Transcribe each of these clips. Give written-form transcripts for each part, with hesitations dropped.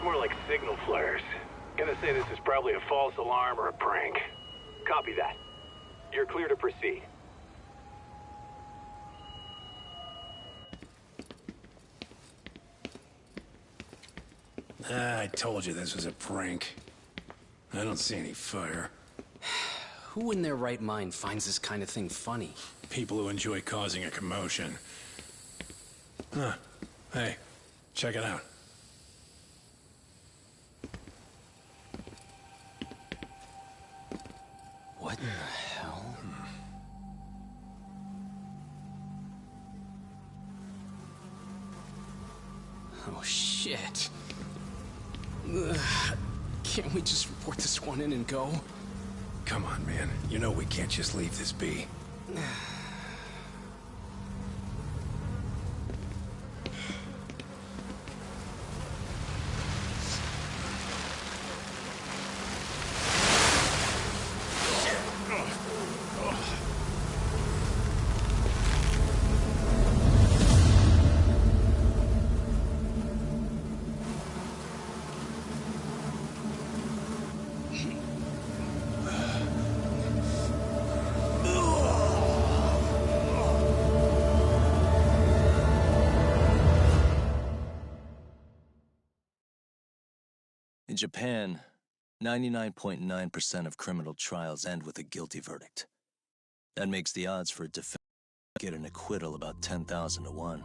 more like signal flares. Gonna say this is probably a false alarm or a prank. Copy that. You're clear to proceed. I told you this was a prank. I don't see any fire. Who in their right mind finds this kind of thing funny? People who enjoy causing a commotion. Huh. Hey, check it out. What in the hell? Oh, shit. Ugh. Can't we just report this one in and go? Come on, man. You know we can't just leave this be. In Japan, 99.9% of criminal trials end with a guilty verdict. That makes the odds for a defendant to get an acquittal about 10,000 to 1.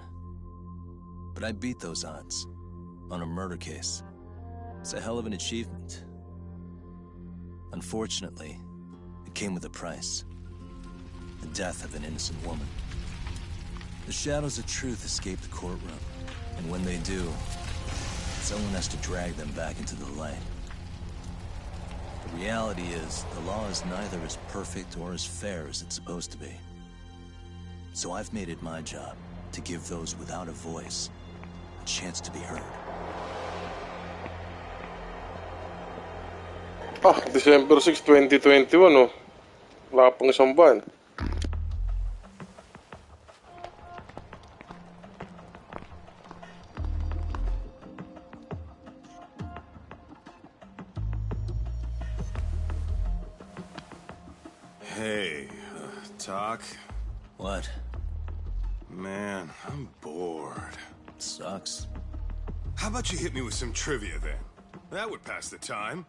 But I beat those odds on a murder case. It's a hell of an achievement. Unfortunately, it came with a price. The death of an innocent woman. The shadows of truth escape the courtroom, and when they do, someone has to drag them back into the light. The reality is, the law is neither as perfect or as fair as it's supposed to be. So I've made it my job to give those without a voice a chance to be heard. December 6, 2021, oh. Wala pang isang buwan. Hey, Doc? What? Man, I'm bored. Sucks. How about you hit me with some trivia then? That would pass the time.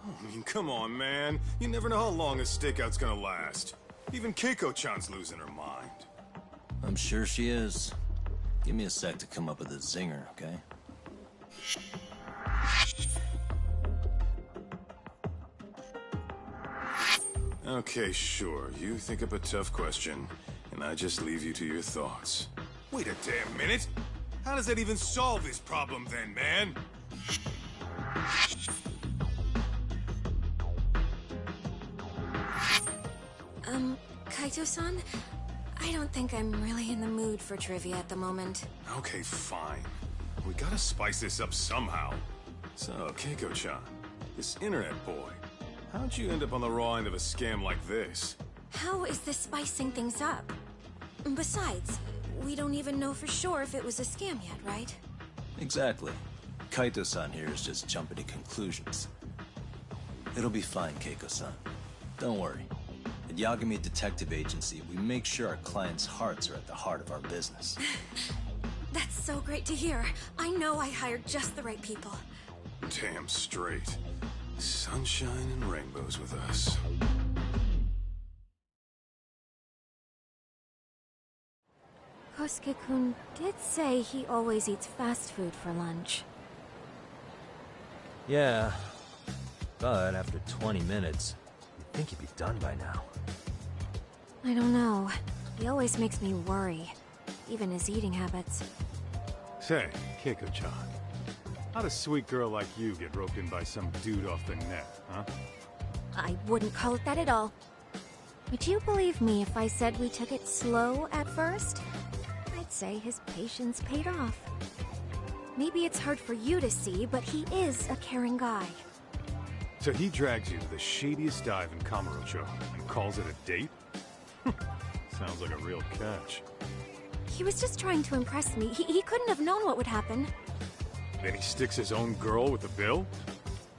Oh, I mean, come on, man. You never know how long a stakeout's gonna last. Even Keiko-chan's losing her mind. I'm sure she is. Give me a sec to come up with a zinger, okay? Okay, sure. You think up a tough question, and I just leave you to your thoughts. Wait a damn minute! How does that even solve this problem then, man? Kaito-san? I don't think I'm really in the mood for trivia at the moment. Okay, fine. We gotta spice this up somehow. So, Keiko-chan, this internet boy, how'd you end up on the raw end of a scam like this? How is this spicing things up? Besides, we don't even know for sure if it was a scam yet, right? Exactly. Kaito-san here is just jumping to conclusions. It'll be fine, Keiko-san. Don't worry. At Yagami Detective Agency, we make sure our clients' hearts are at the heart of our business. That's so great to hear. I know I hired just the right people. Damn straight. Sunshine and rainbows with us. Kosuke-kun did say he always eats fast food for lunch. Yeah, but after 20 minutes, you'd think he'd be done by now. I don't know. He always makes me worry, even his eating habits. Say, Keiko-chan, how'd a sweet girl like you get roped in by some dude off the net, huh? I wouldn't call it that at all. Would you believe me if I said we took it slow at first? I'd say his patience paid off. Maybe it's hard for you to see, but he is a caring guy. So he drags you to the shadiest dive in Kamurocho and calls it a date? Sounds like a real catch. He was just trying to impress me. He couldn't have known what would happen. Then he sticks his own girl with the bill?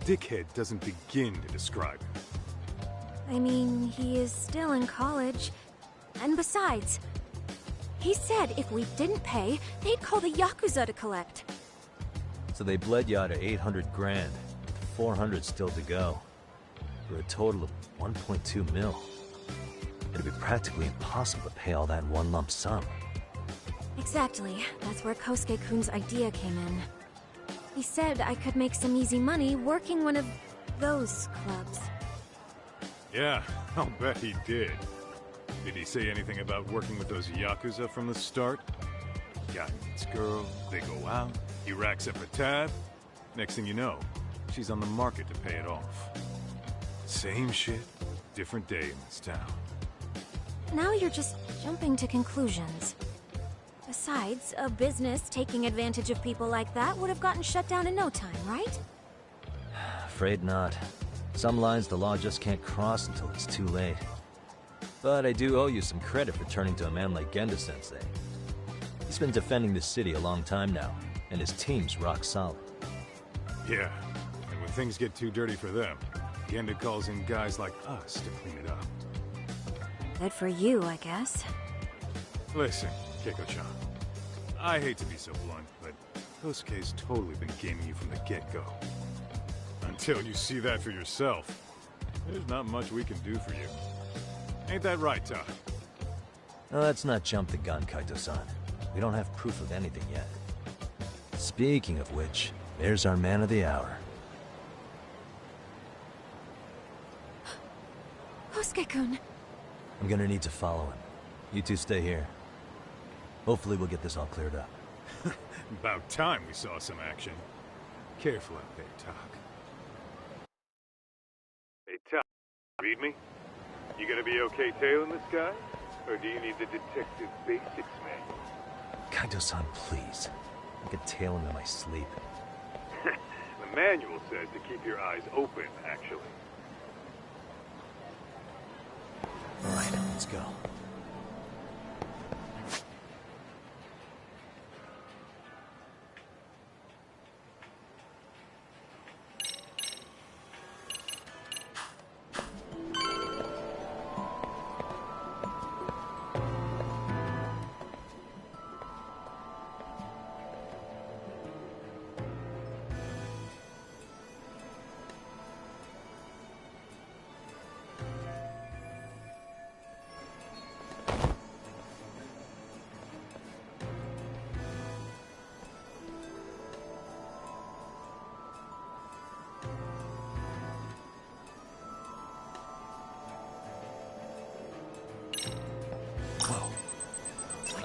Dickhead doesn't begin to describe him. I mean, he is still in college. And besides, he said if we didn't pay, they'd call the Yakuza to collect. So they bled you out of 800 grand, with 400 still to go, for a total of 1.2 mil. It'd be practically impossible to pay all that in one lump sum. Exactly. That's where Kosuke-kun's idea came in. He said I could make some easy money working one of those clubs. Yeah, I'll bet he did. Did he say anything about working with those Yakuza from the start? Guy meets girl, they go out, he racks up a tab. Next thing you know, she's on the market to pay it off. Same shit, different day in this town. Now you're just jumping to conclusions. Besides, a business taking advantage of people like that would have gotten shut down in no time, right? Afraid not. Some lines the law just can't cross until it's too late. But I do owe you some credit for turning to a man like Genda-sensei. He's been defending this city a long time now, and his team's rock solid. Yeah, and when things get too dirty for them, Genda calls in guys like us to clean it up. Good for you, I guess. Listen, Keiko-chan, I hate to be so blunt, but Kosuke's totally been gaming you from the get-go. Until you see that for yourself, there's not much we can do for you. Ain't that right, Todd? Now, let's not jump the gun, Kaito-san. We don't have proof of anything yet. Speaking of which, there's our man of the hour. Kosuke-kun. I'm gonna need to follow him. You two stay here. Hopefully we'll get this all cleared up. About time we saw some action. Careful out there, Talk. Hey, Talk, read me? You gonna be okay tailing this guy? Or do you need the detective basics manual? Kaito-san, please. I could tail him in my sleep. The manual says to keep your eyes open, actually. Alright, let's go.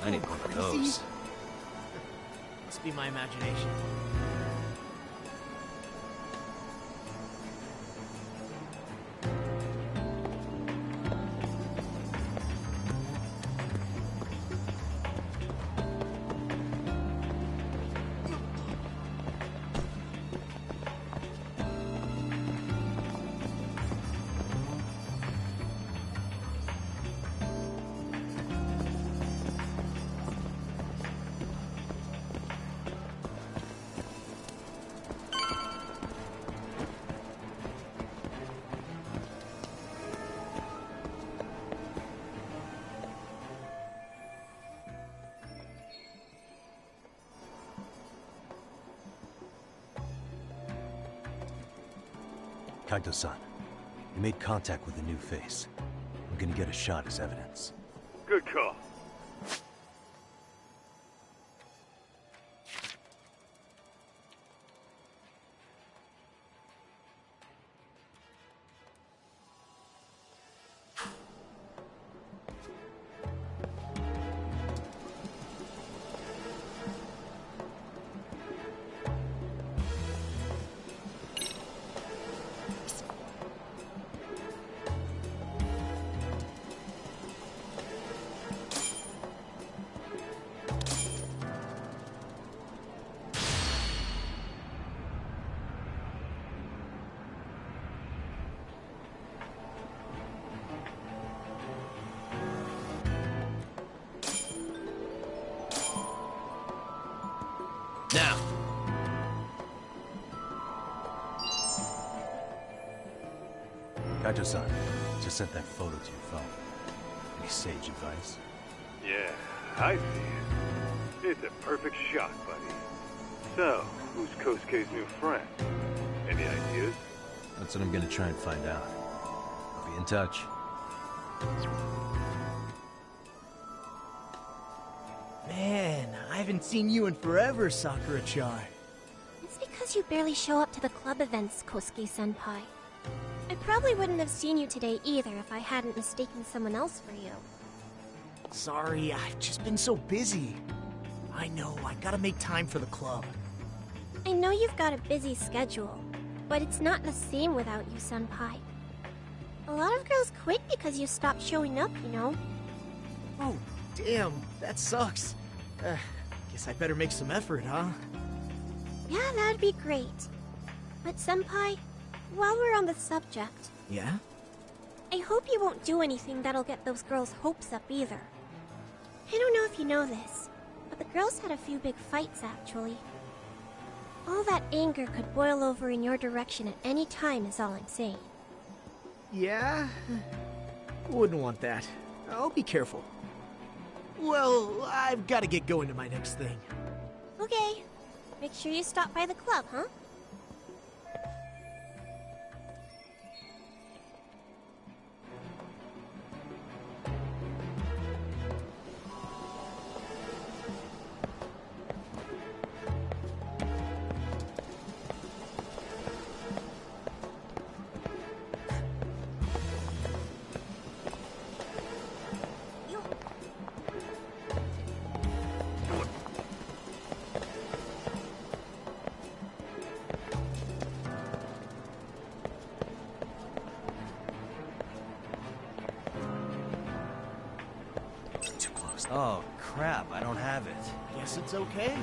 I need one of those. Must be my imagination. Kaito-san, you made contact with a new face. I'm gonna get a shot as evidence. Good call. Kaito-san, just sent that photo to your phone. Any sage advice? Yeah, I see it. It's a perfect shot, buddy. So, who's Kosuke's new friend? Any ideas? That's what I'm gonna try and find out. I'll be in touch. Man, I haven't seen you in forever, Sakura-chan. It's because you barely show up to the club events, Kosuke-senpai. I probably wouldn't have seen you today either if I hadn't mistaken someone else for you. Sorry, I've just been so busy. I know, I gotta make time for the club. I know you've got a busy schedule, but it's not the same without you, senpai. A lot of girls quit because you stopped showing up, you know? Oh, damn, that sucks. Guess I better make some effort, huh? Yeah, that'd be great. But senpai, while we're on the subject... Yeah? I hope you won't do anything that'll get those girls' hopes up either. I don't know if you know this, but the girls had a few big fights, actually. All that anger could boil over in your direction at any time is all I'm saying. Yeah? Wouldn't want that. I'll be careful. Well, I've got to get going to my next thing. Okay. Make sure you stop by the club, huh? Oh, crap, I don't have it. Guess it's okay.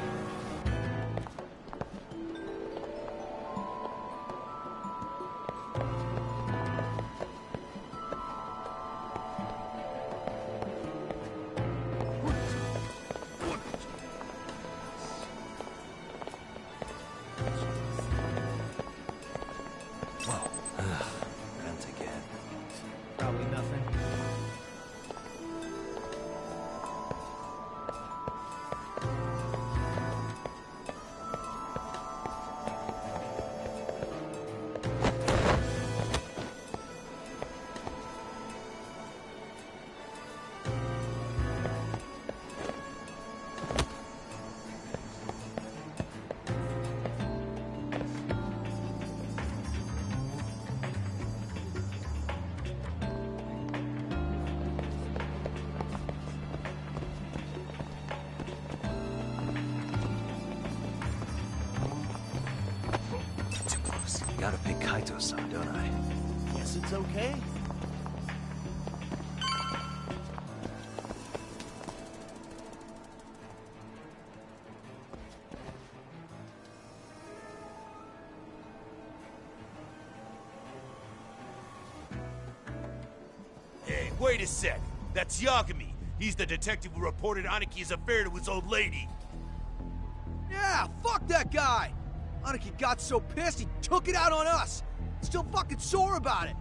Rent again. Probably nothing. Gotta pick Kaito-san, don't I? Guess it's okay. Hey, wait a sec. That's Yagami. He's the detective who reported Aniki's affair to his old lady. Yeah, fuck that guy! Aniki got so pissed he took it out on us! Still fucking sore about it!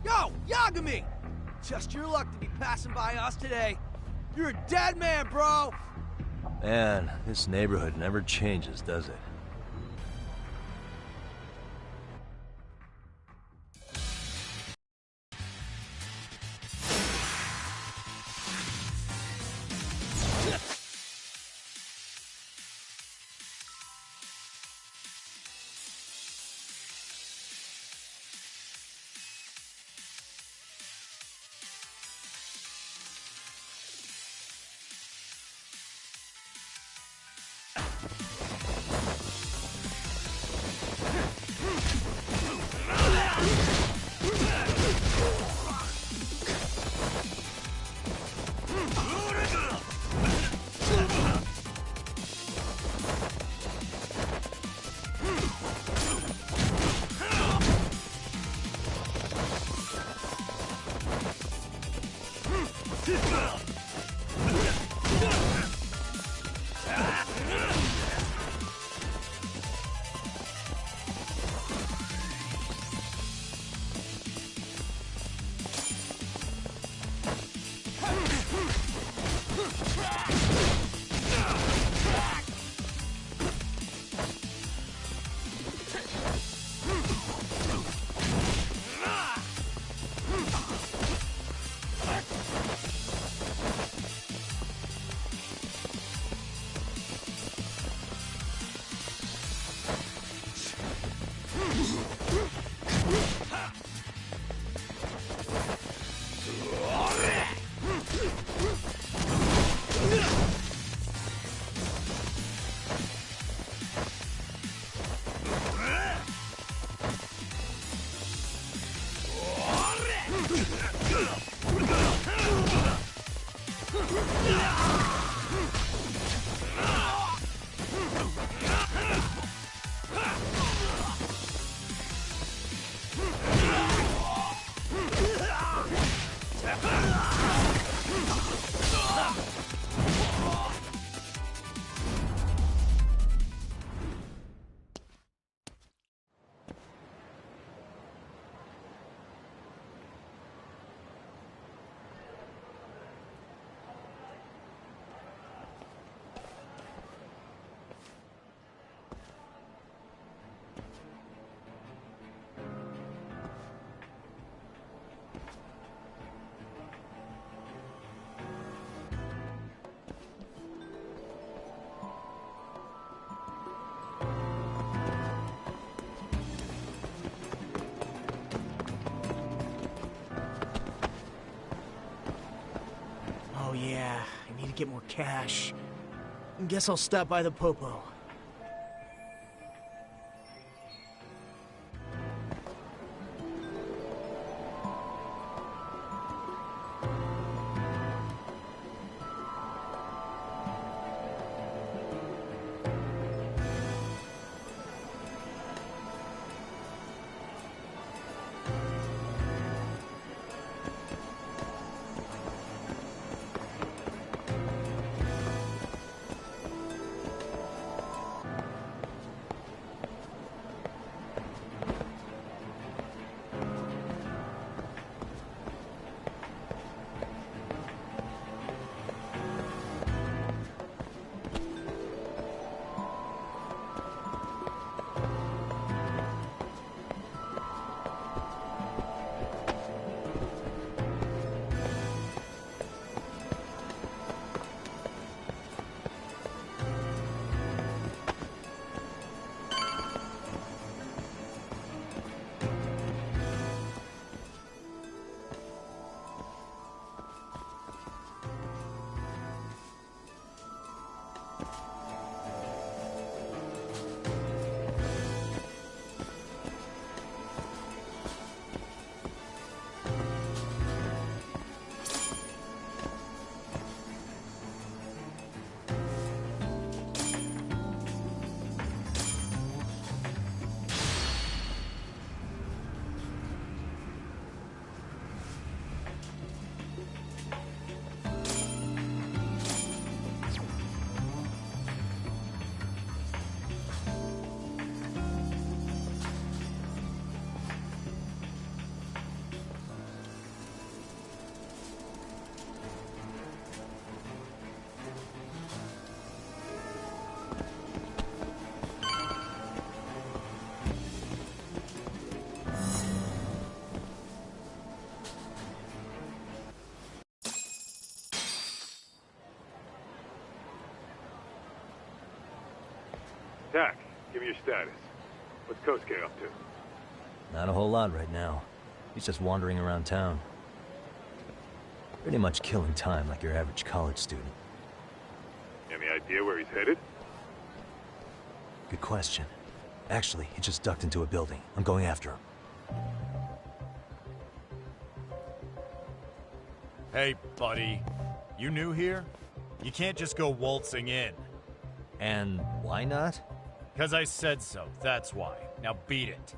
Yo, Yagami! Just your luck to be passing by us today. You're a dead man, bro! Man, this neighborhood never changes, does it? Oh yeah, I need to get more cash. Guess I'll stop by the Popo. Tack, give me your status. What's Kosuke up to? Not a whole lot right now. He's just wandering around town. Pretty much killing time like your average college student. Any idea where he's headed? Good question. Actually, he just ducked into a building. I'm going after him. Hey, buddy. You new here? You can't just go waltzing in. And why not? 'Cause I said so, that's why. Now beat it.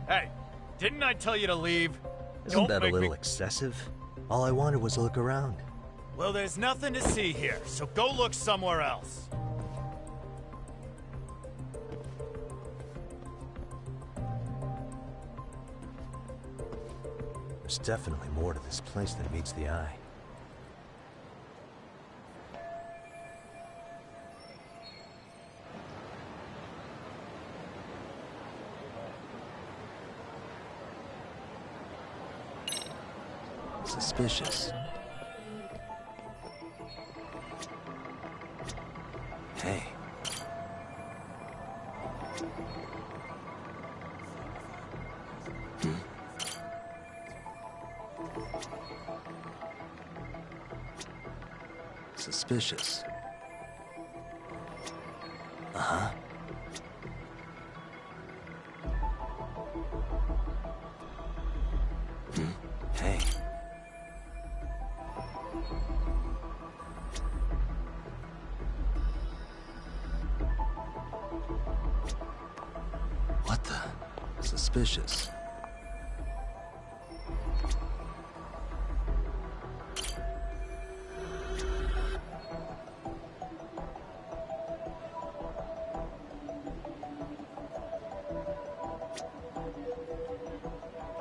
Hey, didn't I tell you to leave? Isn't that a little excessive? All I wanted was to look around. Well, there's nothing to see here, so go look somewhere else. There's definitely more to this place than meets the eye. Suspicious. Hey. Suspicious. Uh-huh. Hey. What the? Suspicious.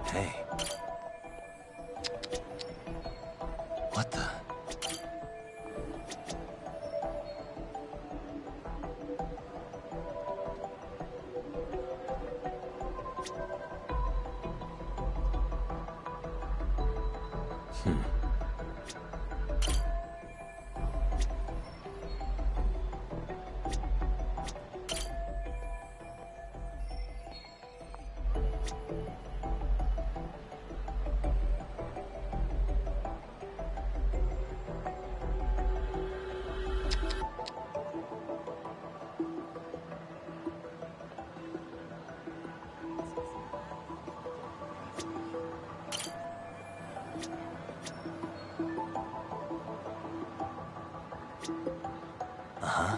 Hey. What the? Uh-huh.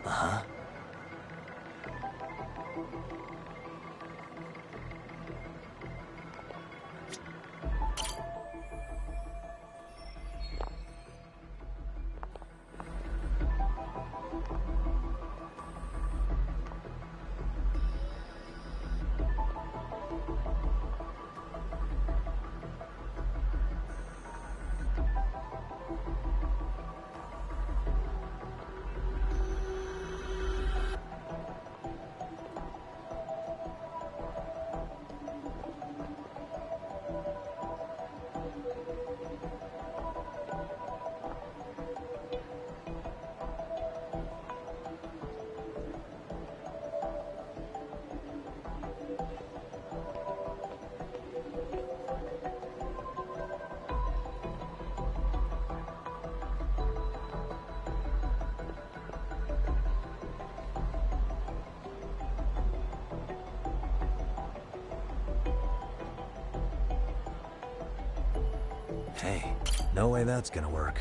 Uh-huh. Hey, no way that's gonna work.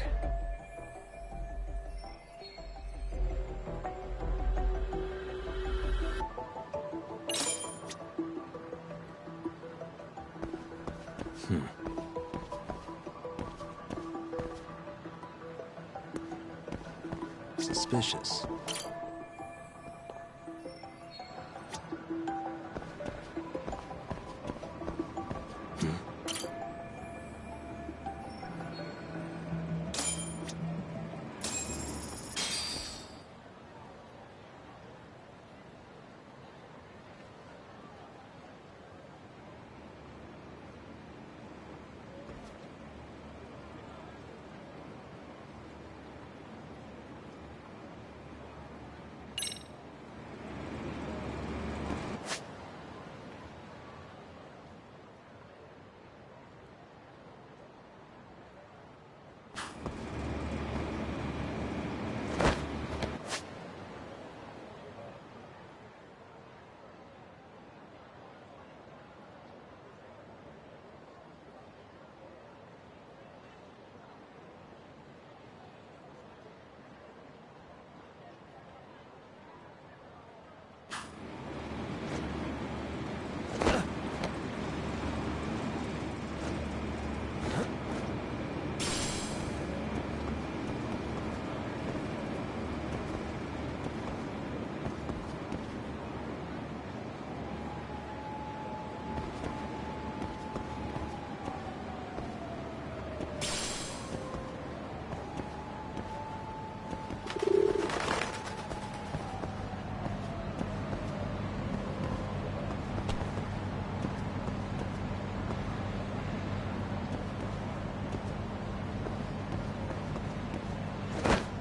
Suspicious.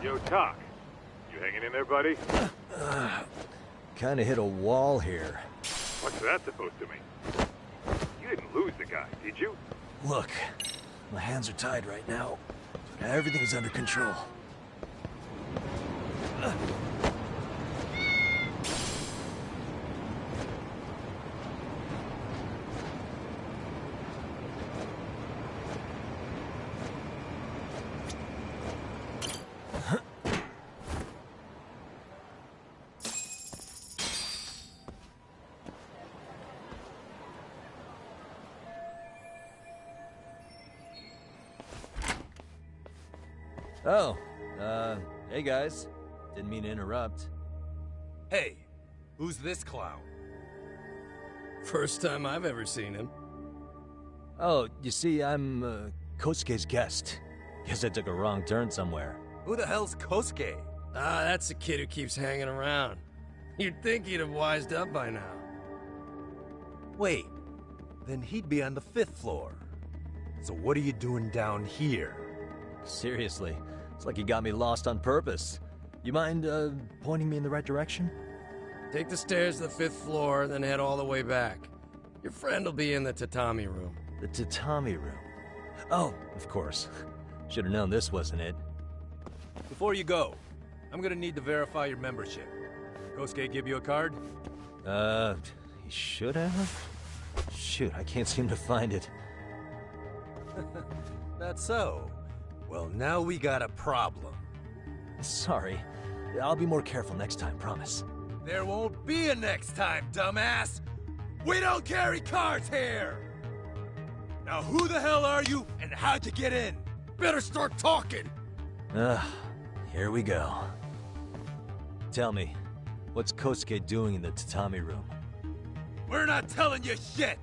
Yo, Talk. You hanging in there, buddy? Kinda hit a wall here. What's that supposed to mean? You didn't lose the guy, did you? Look, my hands are tied right now, but everything's under control. Oh, hey guys. Didn't mean to interrupt. Hey, who's this clown? First time I've ever seen him. Oh, you see, I'm, Kosuke's guest. Guess I took a wrong turn somewhere. Who the hell's Kosuke? Ah, that's the kid who keeps hanging around. You'd think he'd have wised up by now. Wait, then he'd be on the 5th floor. So what are you doing down here? Seriously, it's like you got me lost on purpose. You mind, pointing me in the right direction? Take the stairs to the 5th floor, then head all the way back. Your friend will be in the tatami room. The tatami room? Oh, of course. Should have known this wasn't it. Before you go, I'm gonna need to verify your membership. Kosuke give you a card? He should have? Shoot, I can't seem to find it. That's so. Well, now we got a problem. Sorry. I'll be more careful next time, promise. There won't be a next time, dumbass! We don't carry cards here! Now who the hell are you, and how'd you get in? Better start talking! Here we go. Tell me, what's Kosuke doing in the tatami room? We're not telling you shit!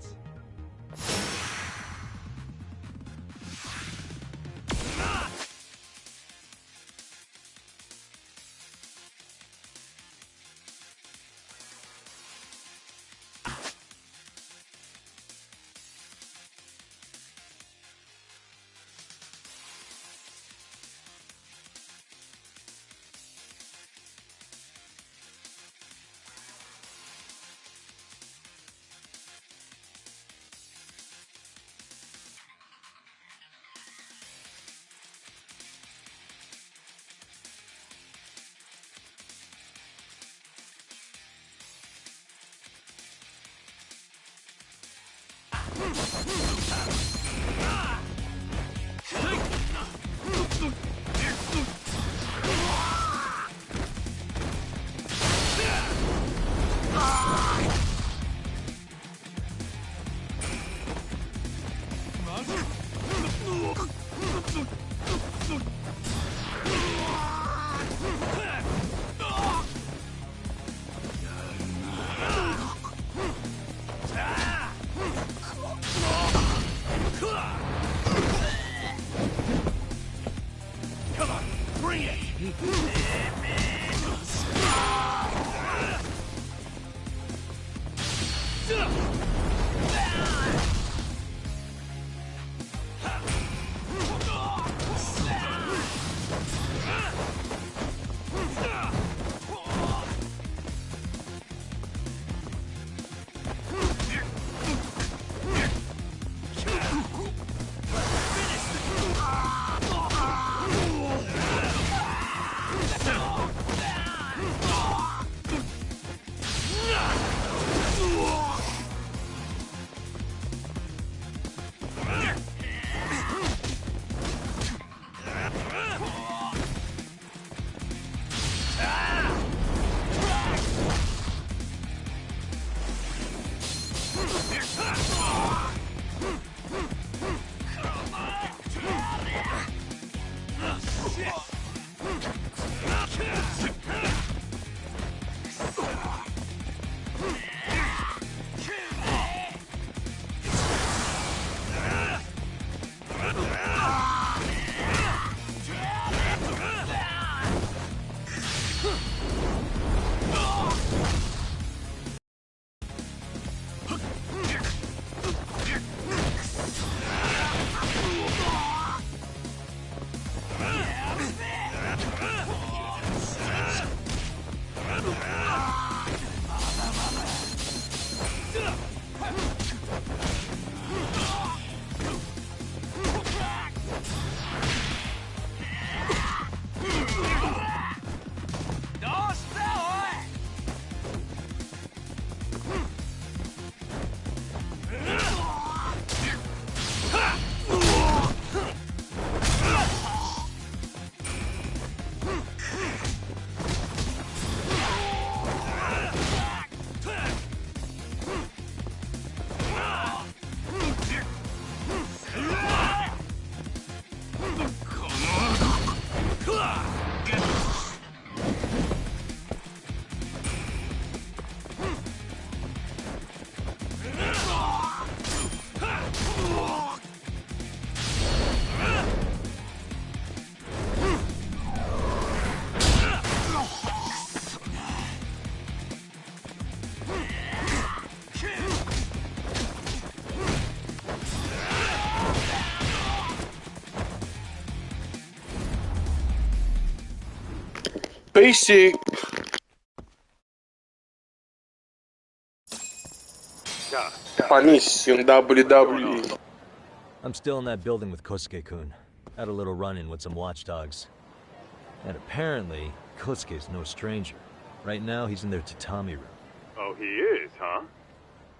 Basic. Panis, yung WWE. I'm still in that building with Kosuke-kun. Had a little run-in with some watchdogs. And apparently, Kosuke's no stranger. Right now, he's in their tatami room. Oh, he is, huh?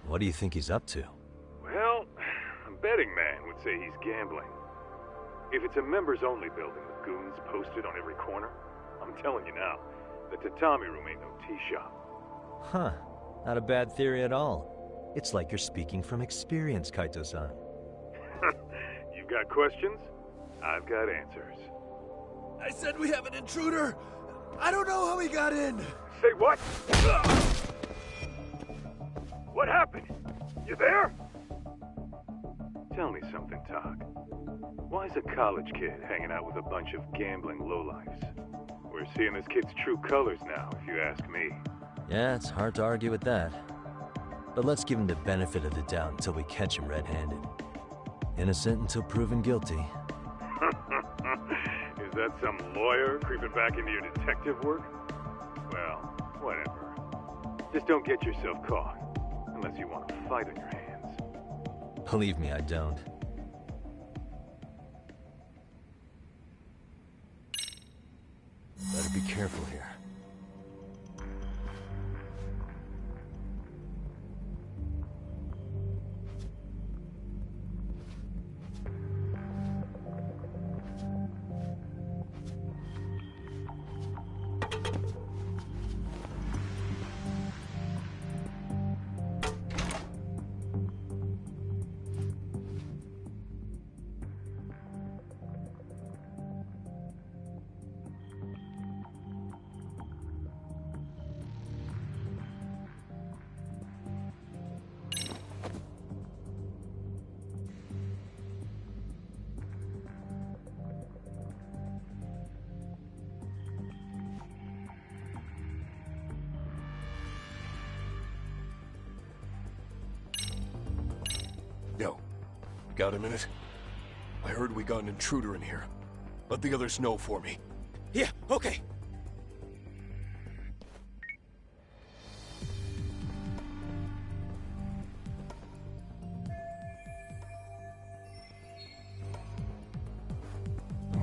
What do you think he's up to? Well, a betting man would say he's gambling. If it's a members-only building with goons posted on every corner, I'm telling you now, the tatami room ain't no tea shop. Huh. Not a bad theory at all. It's like you're speaking from experience, Kaito-san. You've got questions? I've got answers. I said we have an intruder. I don't know how he got in. Say what? What happened? You there? Tell me something, Todd. Why is a college kid hanging out with a bunch of gambling lowlifes? We're seeing this kid's true colors now, if you ask me. Yeah, it's hard to argue with that. But let's give him the benefit of the doubt until we catch him red-handed. Innocent until proven guilty. Is that some lawyer creeping back into your detective work? Well, whatever. Just don't get yourself caught. Unless you want a fight on your hands. Believe me, I don't. Better be careful here. Yo, got a minute? I heard we got an intruder in here. Let the others know for me. Yeah, okay.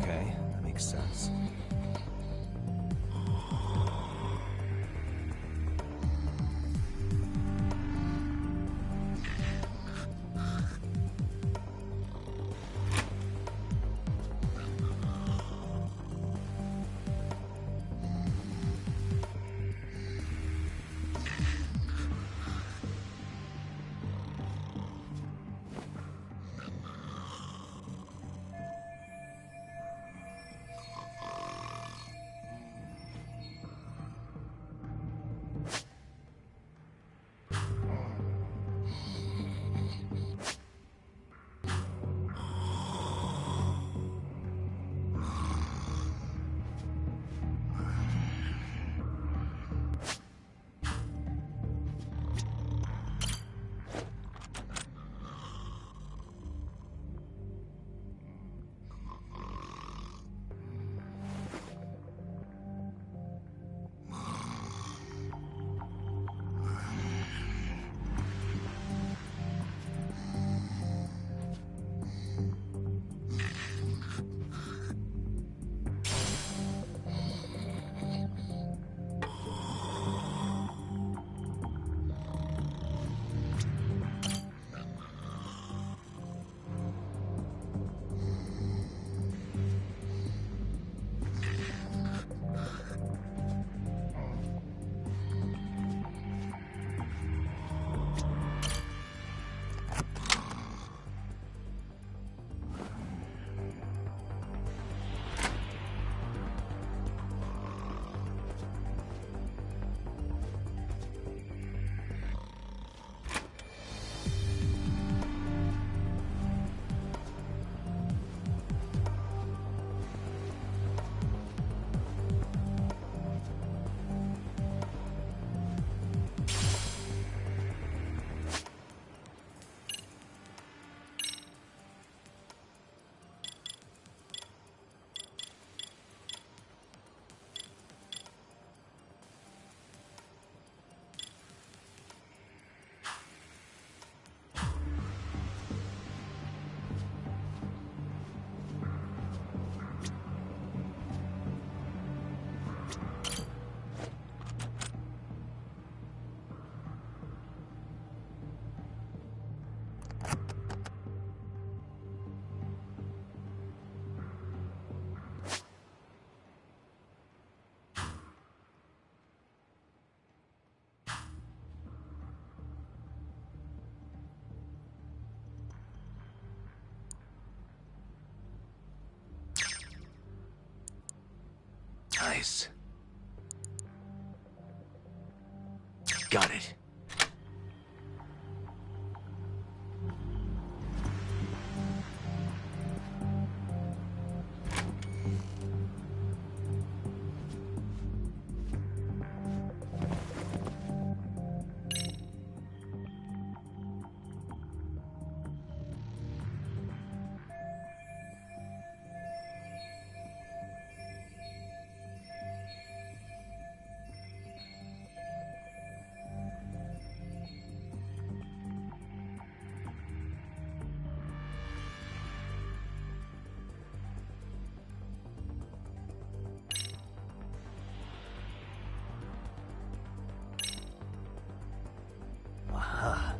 Okay, that makes sense. Nice. Got it. Aha.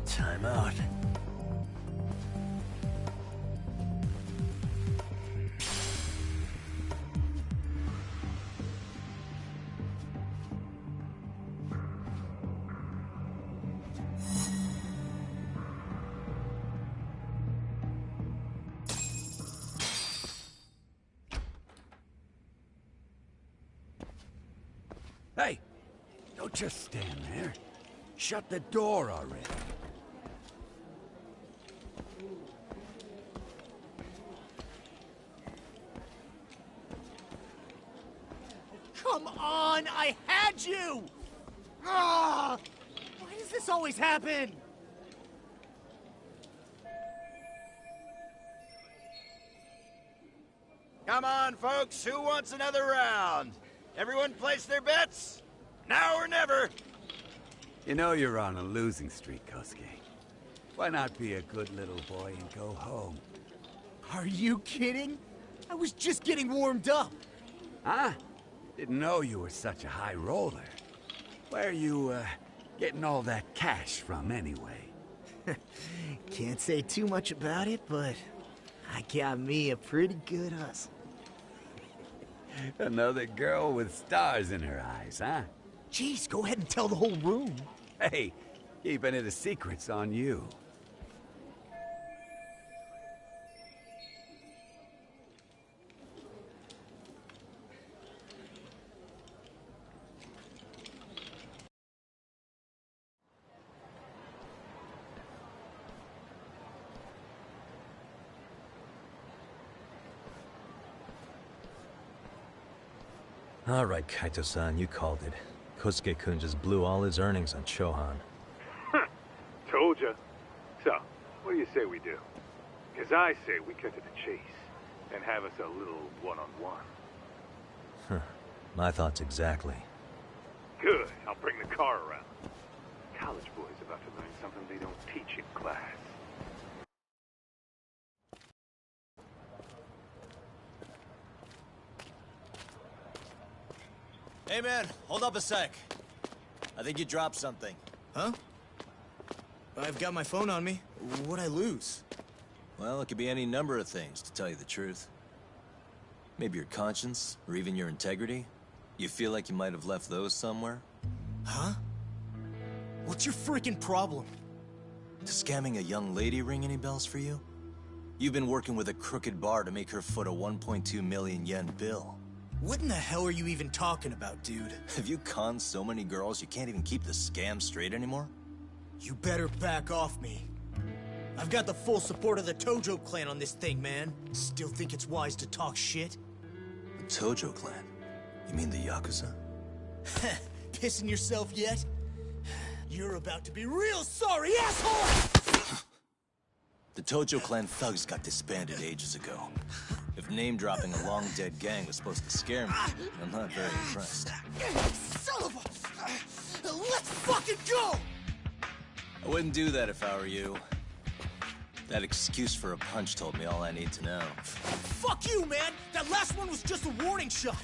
Time out. Hey! Don't just stand there. Shut the door already. Come on! I had you! Ah! Why does this always happen? Come on, folks. Who wants another round? Everyone place their bets? Now or never. You know you're on a losing streak, Kosuke. Why not be a good little boy and go home? Are you kidding? I was just getting warmed up. Huh? Didn't know you were such a high roller. Where are you, getting all that cash from, anyway? Can't say too much about it, but I got me a pretty good hustle. Another girl with stars in her eyes, huh? Jeez, go ahead and tell the whole room. Hey, keeping it a secret's on you. All right, Kaito-san, you called it. Kosuke-kun just blew all his earnings on Chohan. Told ya. So, what do you say we do? Because I say we cut to the chase and have us a little one-on-one. Huh. My thoughts exactly. Good. I'll bring the car around. College boys about to learn something they don't teach in class. Hey man, hold up a sec. I think you dropped something. Huh? I've got my phone on me. What'd I lose? Well, it could be any number of things, to tell you the truth. Maybe your conscience, or even your integrity. You feel like you might have left those somewhere? Huh? What's your freaking problem? Does scamming a young lady ring any bells for you? You've been working with a crooked bar to make her foot a 1.2 million yen bill. What in the hell are you even talking about, dude? Have you conned so many girls you can't even keep the scam straight anymore? You better back off me. I've got the full support of the Tojo clan on this thing, man. Still think it's wise to talk shit? The Tojo clan? You mean the Yakuza? Pissing yourself yet? You're about to be real sorry, asshole! The Tojo clan thugs got disbanded ages ago. If name-dropping a long-dead gang was supposed to scare me, I'm not very impressed. Son of a... Let's fucking go! I wouldn't do that if I were you. That excuse for a punch told me all I need to know. Fuck you, man! That last one was just a warning shot!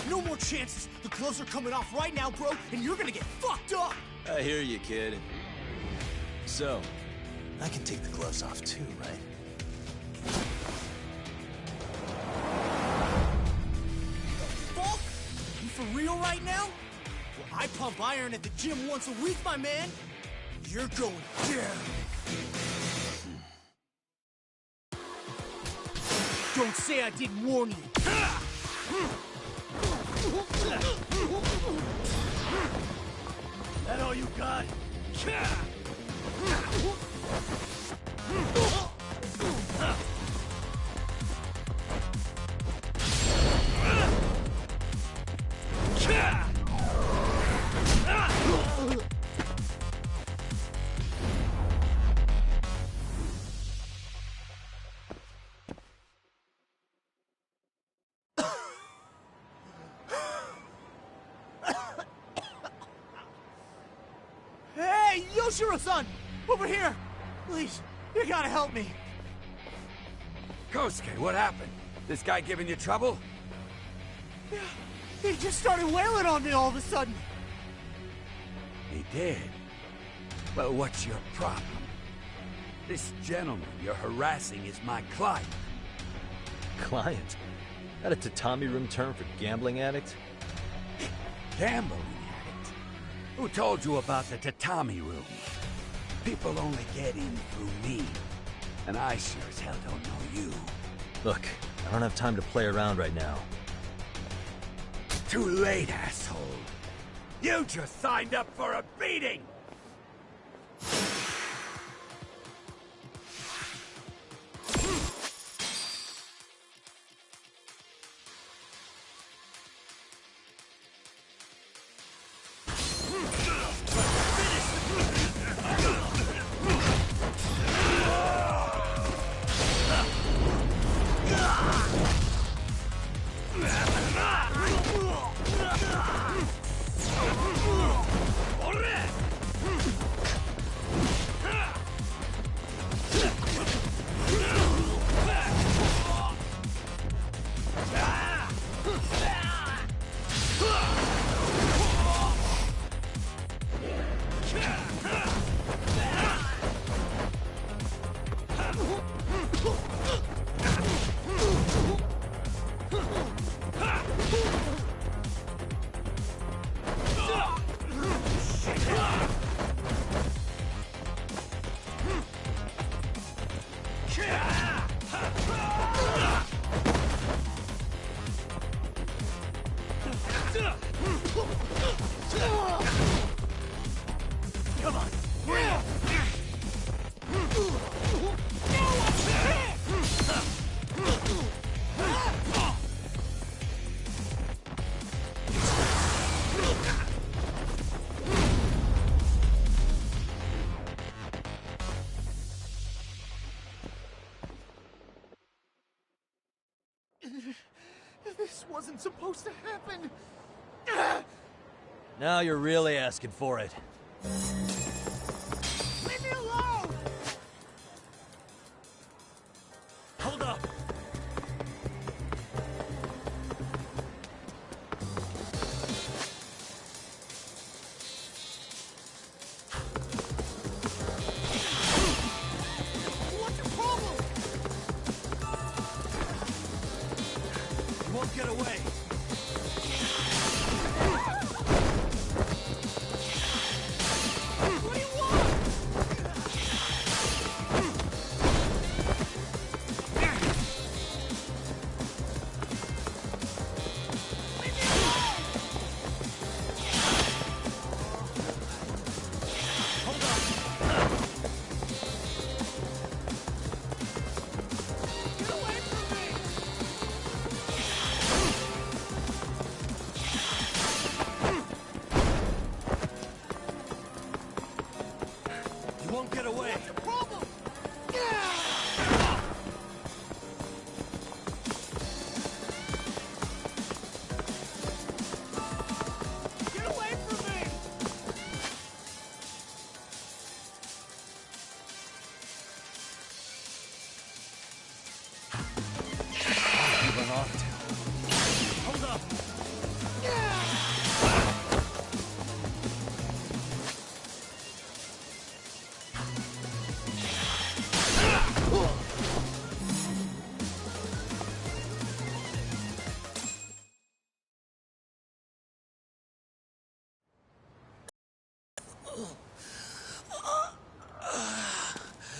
No more chances. The gloves are coming off right now, bro, and you're gonna get fucked up. I hear you, kid. So, I can take the gloves off too, right? Fuck? You for real right now? Well, I pump iron at the gym once a week, my man. You're going down. Don't say I didn't warn you. That all you got? Hey, Yoshiro-san! Over here! Please, you gotta help me. Kosuke, what happened? This guy giving you trouble? Yeah, he just started wailing on me all of a sudden. He did? Well, what's your problem? This gentleman you're harassing is my client. Client? That a tatami room term for gambling addict? Gambling addict? Who told you about the tatami room? People only get in through me. And I sure as hell don't know you. Look, I don't have time to play around right now. Too late, asshole. You just signed up for a beating! This wasn't supposed to happen. Now you're really asking for it. Leave me alone! Hold up. What's your problem? You won't get away.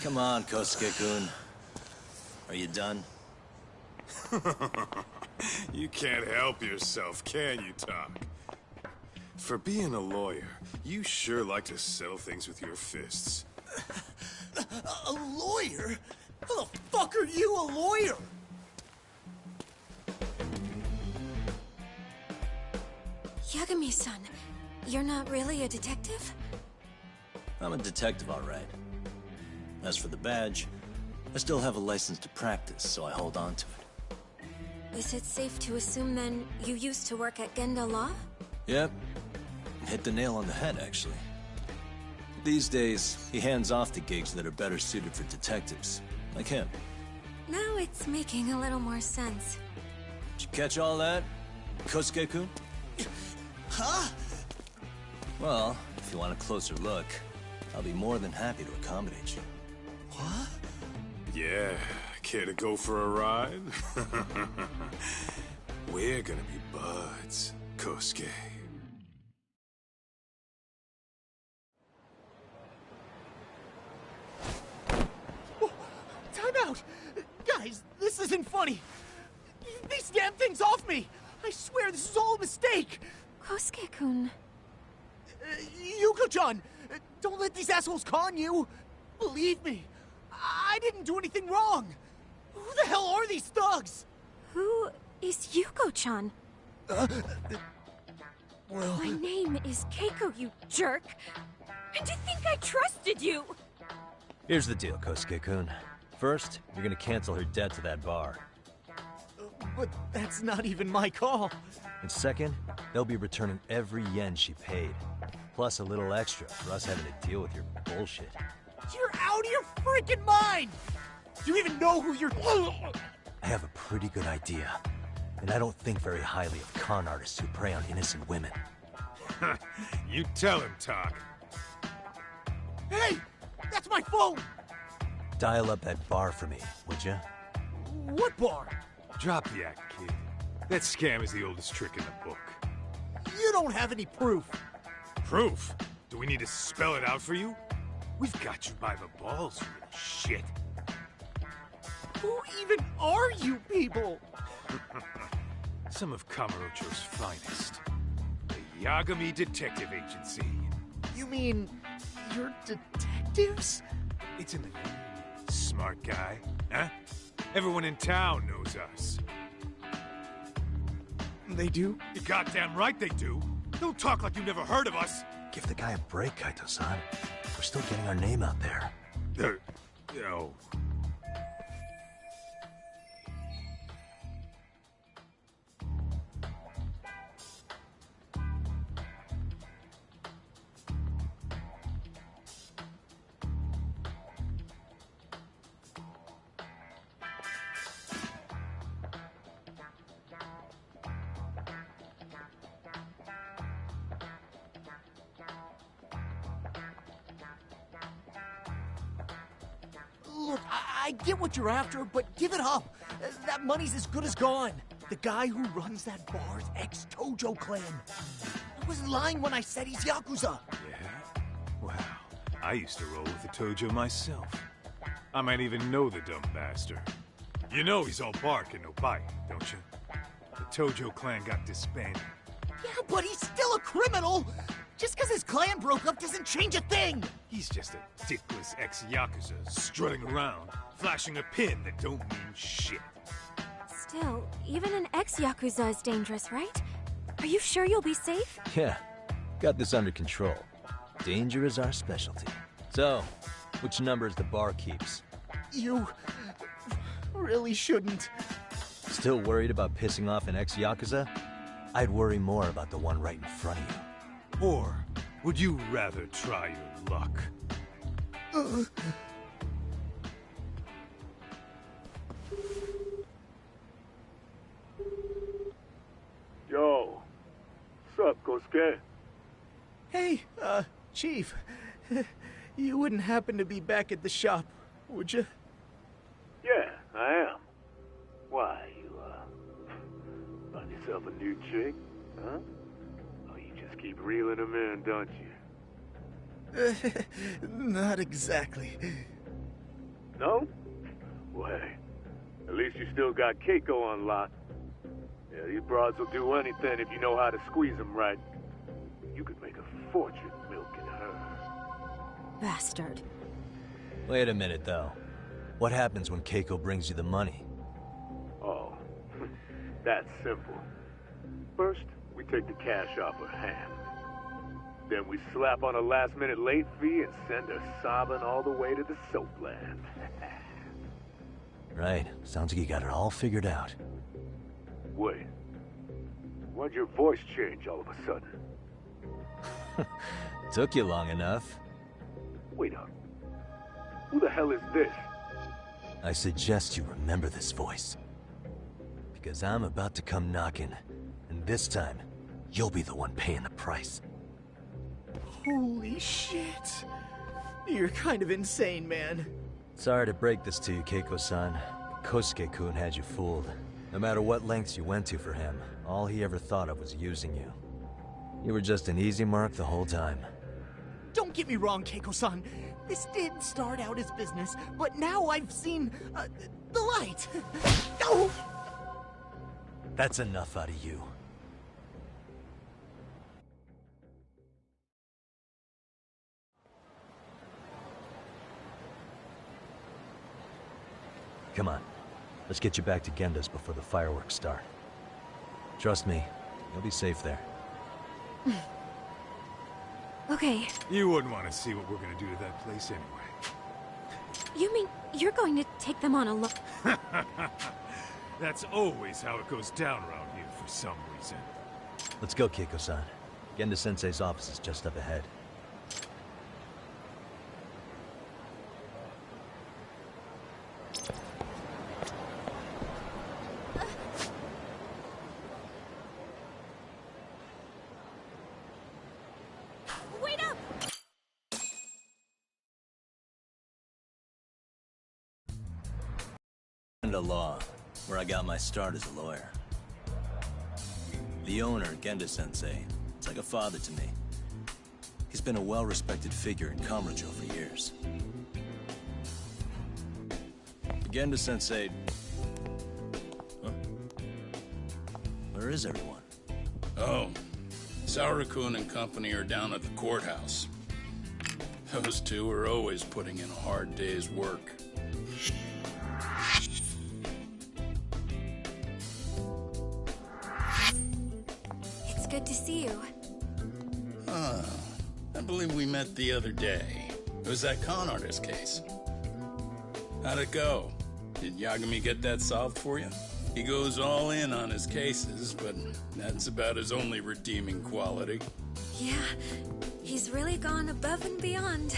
Come on, Kosuke-kun. Are you done? You can't help yourself, can you, Tak? For being a lawyer, you sure like to settle things with your fists. A lawyer? How the fuck are you a lawyer? Yagami-san, you're not really a detective? I'm a detective, all right. As for the badge, I still have a license to practice, so I hold on to it. Is it safe to assume, then, you used to work at Genda Law? Yep. Hit the nail on the head, actually. These days, he hands off to gigs that are better suited for detectives, like him. Now it's making a little more sense. Did you catch all that, Kosuke-kun? Huh? Well, if you want a closer look, I'll be more than happy to accommodate you. What? Yeah, care to go for a ride? We're gonna be buds, Kosuke. Time out! Guys, this isn't funny. These damn things off me! I swear this is all a mistake! Kosuke-kun. Yuko-chan! Don't let these assholes con you! Believe me, I didn't do anything wrong! Who the hell are these thugs? Who is Yuko-chan? Well... My name is Keiko, you jerk! And to think I trusted you! Here's the deal, Kosuke-kun. First, you're gonna cancel her debt to that bar. But that's not even my call. And second, they'll be returning every yen she paid. Plus a little extra for us having to deal with your bullshit. You're out of your freaking mind! Do you even know who you're... I have a pretty good idea. And I don't think very highly of con artists who prey on innocent women. You tell him, Tak. Hey! That's my phone! Dial up that bar for me, would ya? What bar? Drop the act, kid. That scam is the oldest trick in the book. You don't have any proof. Proof? Do we need to spell it out for you? We've got you by the balls, you little shit. Who even are you people? Some of Kamurocho's finest. The Yagami Detective Agency. You mean... you're detectives? It's in the name. Smart guy, huh? Everyone in town knows us. They do? You're goddamn right they do. Don't talk like you never heard of us. Give the guy a break, Kaito-san. We're still getting our name out there. No. Look, I get what you're after, but give it up. That money's as good as gone. The guy who runs that bar's ex-Tojo clan. I wasn't lying when I said he's Yakuza. Yeah? Wow. I used to roll with the Tojo myself. I might even know the dumb bastard. You know he's all bark and no bite, don't you? The Tojo clan got disbanded. Yeah, but he's still a criminal! Just because his clan broke up doesn't change a thing! He's just a dickless ex-Yakuza strutting around, flashing a pin that don't mean shit. Still, even an ex-Yakuza is dangerous, right? Are you sure you'll be safe? Yeah, got this under control. Danger is our specialty. So, which numbers the bar keeps? You... really shouldn't. Still worried about pissing off an ex-Yakuza? I'd worry more about the one right in front of you. Or would you rather try your luck? Yo, what's up, Kosuke? Hey, Chief. You wouldn't happen to be back at the shop, would you? Yeah, I am. Why, you, find yourself a new chick, huh? Keep reeling them in, don't you? Not exactly. No? Well, hey, at least you still got Keiko on lock. Yeah, these broads will do anything if you know how to squeeze them right. You could make a fortune milking her. Bastard. Wait a minute, though. What happens when Keiko brings you the money? Oh, that's simple. First, we take the cash off her hand. Then we slap on a last-minute late fee and send her sobbing all the way to the soapland. Right. Sounds like you got it all figured out. Wait. Why'd your voice change all of a sudden? Took you long enough. Wait up. Who the hell is this? I suggest you remember this voice. Because I'm about to come knocking, and this time, you'll be the one paying the price. Holy shit. You're kind of insane, man. Sorry to break this to you, Keiko-san, but Kosuke-kun had you fooled. No matter what lengths you went to for him, all he ever thought of was using you. You were just an easy mark the whole time. Don't get me wrong, Keiko-san. This did start out as business, but now I've seen the light. Oh! That's enough out of you. Come on. Let's get you back to Genda's before the fireworks start. Trust me, you'll be safe there. Okay. You wouldn't want to see what we're gonna do to that place anyway. You mean you're going to take them on a look? That's always how it goes down around here for some reason. Let's go, Keiko-san. Genda-sensei's office is just up ahead. Wait up! Genda Law, where I got my start as a lawyer. The owner, Genda-sensei, is like a father to me. He's been a well-respected figure in Kamurocho for years. Genda-sensei... Huh? Where is everyone? Oh, Saura-kun and company are down at the courthouse. Those two are always putting in a hard day's work. It's good to see you. I believe we met the other day. It was that con artist case. How'd it go? Did Yagami get that solved for you? He goes all in on his cases, but that's about his only redeeming quality. Yeah, he's really gone above and beyond.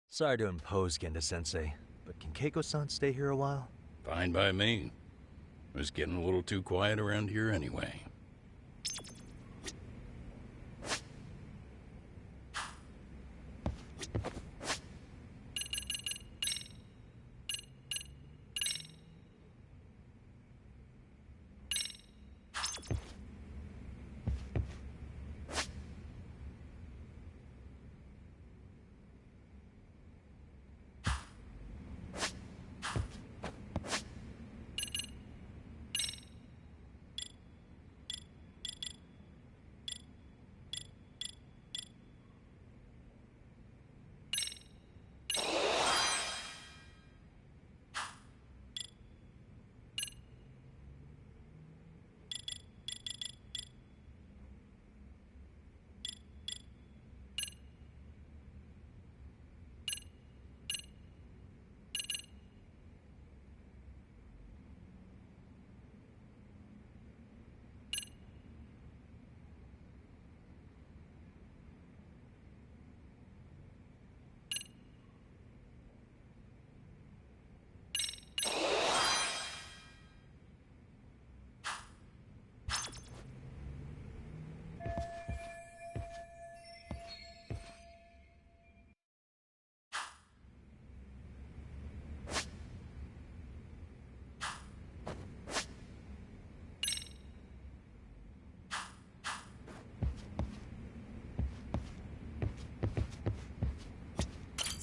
Sorry to impose, Genda-sensei, but can Keiko-san stay here a while? Fine by me. It was getting a little too quiet around here anyway.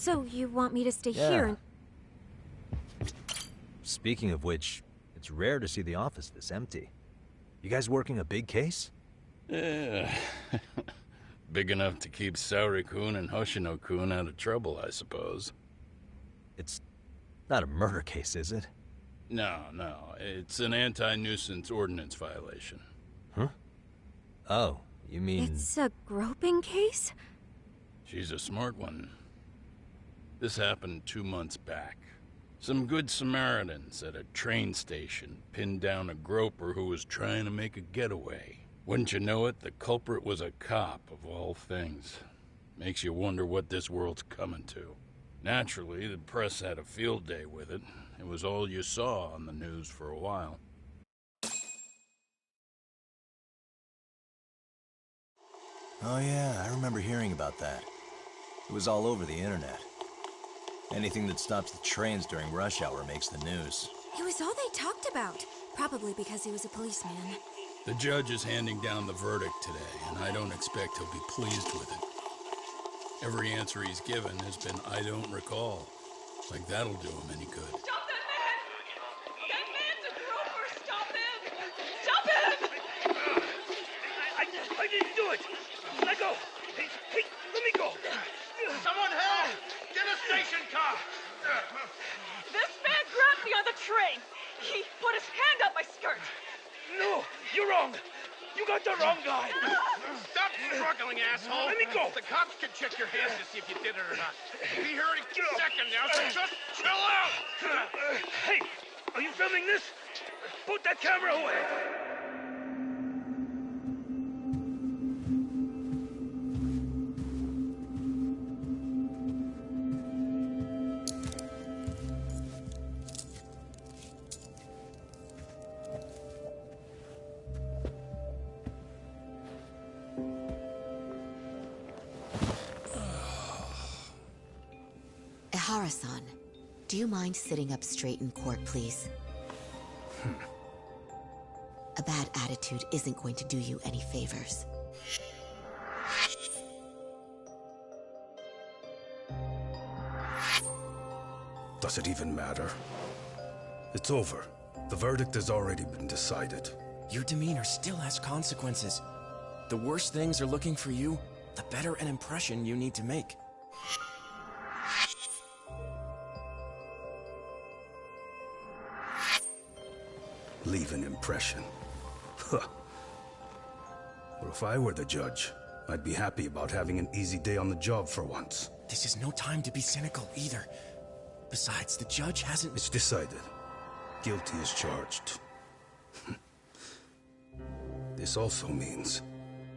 So you want me to stay Yeah. here and... Speaking of which, it's rare to see the office this empty. You guys working a big case? Yeah. Big enough to keep Saori-kun and Hoshino-kun out of trouble, I suppose. It's not a murder case, is it? No, it's an anti-nuisance ordinance violation. Huh? Oh, you mean... It's a groping case? She's a smart one. This happened 2 months back. Some good Samaritans at a train station pinned down a groper who was trying to make a getaway. Wouldn't you know it, the culprit was a cop, of all things. Makes you wonder what this world's coming to. Naturally, the press had a field day with it. It was all you saw on the news for a while. Oh yeah, I remember hearing about that. It was all over the internet. Anything that stops the trains during rush hour makes the news. It was all they talked about. Probably because he was a policeman. The judge is handing down the verdict today, and I don't expect he'll be pleased with it. Every answer he's given has been, I don't recall. Like that'll do him any good. Stop that man! That man's a groper! Stop him! Stop him! I didn't do it! Let go! Hey, let me go! Someone help! Get a station car! This man grabbed me on the train! He put his hand up my skirt! No! You're wrong! You got the wrong guy! Stop struggling, asshole! Let me go! The cops can check your hands to see if you did it or not. Be here any second now, so just chill out! Hey! Are you filming this? Put that camera away! Ehara-san, do you mind sitting up straight in court, please? A bad attitude isn't going to do you any favors. Does it even matter? It's over. The verdict has already been decided. Your demeanor still has consequences. The worse things are looking for you, the better an impression you need to make. Leave an impression. Huh. Or if I were the judge, I'd be happy about having an easy day on the job for once. This is no time to be cynical either. Besides, the judge hasn't... It's decided. Guilty is charged. This also means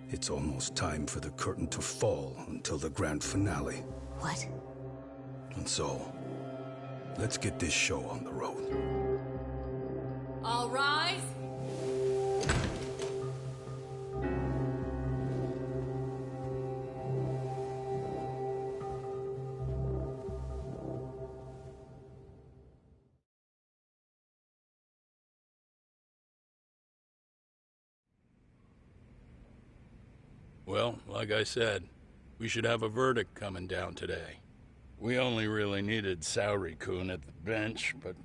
it's almost time for the curtain to fall until the grand finale. What? And so, let's get this show on the road. All rise. Well, like I said, we should have a verdict coming down today. We only really needed Saori-kun at the bench, but